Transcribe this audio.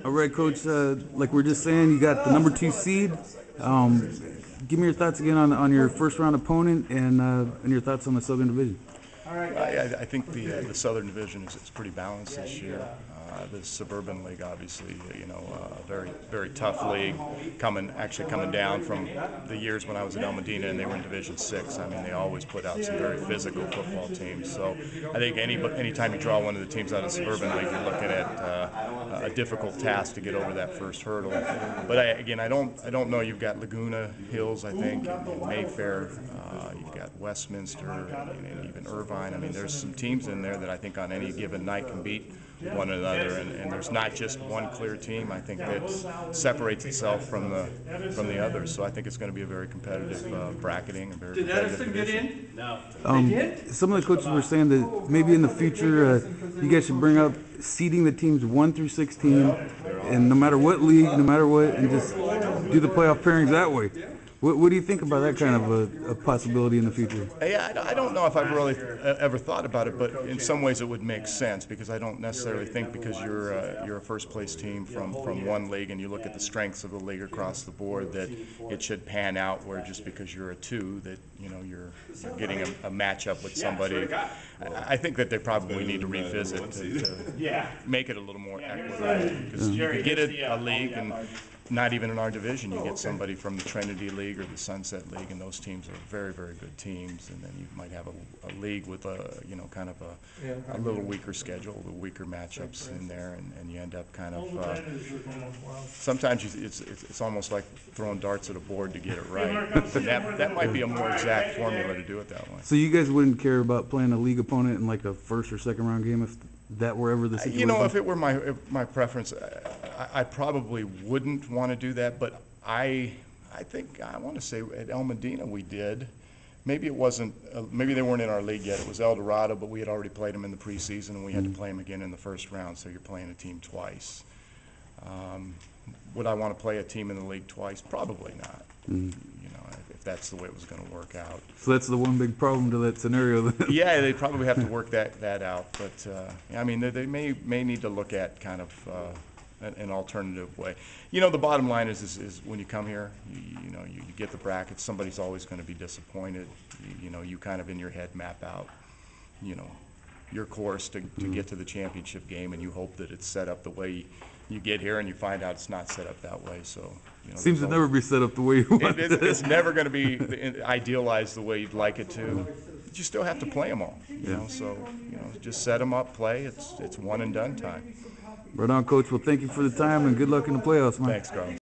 All right, Coach. Like we're just saying, you got the #2 seed. Um, Give me your thoughts again on your first round opponent and your thoughts on the Southern Division. I think the Southern Division is pretty balanced this year. The Suburban League, obviously, a very tough league, actually coming down from the years when I was at El Medina and they were in Division 6. I mean, they always put out some very physical football teams. So I think anytime you draw one of the teams out of the Suburban League, you're looking at a difficult task to get over that first hurdle. But I don't know. You've got Laguna Hills, I think, and Mayfair. You've got Westminster and even Irvine. I mean, there's some teams in there that I think on any given night can beat one another, and there's not just one clear team. I think that separates itself from the others. So I think it's going to be a very competitive bracketing, a very competitive division. Some of the coaches were saying that maybe in the future you guys should bring up seeding the teams 1 through 16, and no matter what league, no matter what, and just do the playoff pairings that way. What do you think about that kind of a possibility in the future? Yeah, I don't know if I've really ever thought about it, but in some ways it would make sense because I don't necessarily think because you're a first place team from one league and you look at the strengths of the league across the board that it should pan out where just because you're a 2 that you're getting a matchup with somebody. I think that they probably need to revisit to make it a little more equitable because you could get a league and not even in our division, you get somebody from the Trinity League or the Sunset League, and those teams are very, very good teams. And then you might have a league with kind of a little weaker schedule, a little weaker matchups in there, and you end up kind of. Sometimes it's almost like throwing darts at a board to get it right. that might be a more exact formula to do it that way. So you guys wouldn't care about playing a league opponent in like a first or second round game if that were ever the situation? If it were my preference, I probably wouldn't want to do that, but I think I want to say at El Medina we did. Maybe it wasn't. Maybe they weren't in our league yet. It was El Dorado, but we had already played them in the preseason, and we had to play them again in the first round. So you're playing a team twice. Would I want to play a team in the league twice? Probably not. If that's the way it was going to work out. So that's the one big problem to that scenario. Then. Yeah, they probably have to work that out. But I mean, they may need to look at kind of an alternative way. The bottom line is when you come here, you get the brackets. Somebody's always going to be disappointed. You kind of in your head map out, your course to get to the championship game, and you hope that it's set up the way you get here, and you find out it's not set up that way. So seems to never be set up the way you want. It's never going to be idealized the way you'd like it to. But you still have to play them all. So just set them up, play. It's one and done time. Right on, Coach. Well, thank you for the time and good luck in the playoffs, man. Thanks, Carl.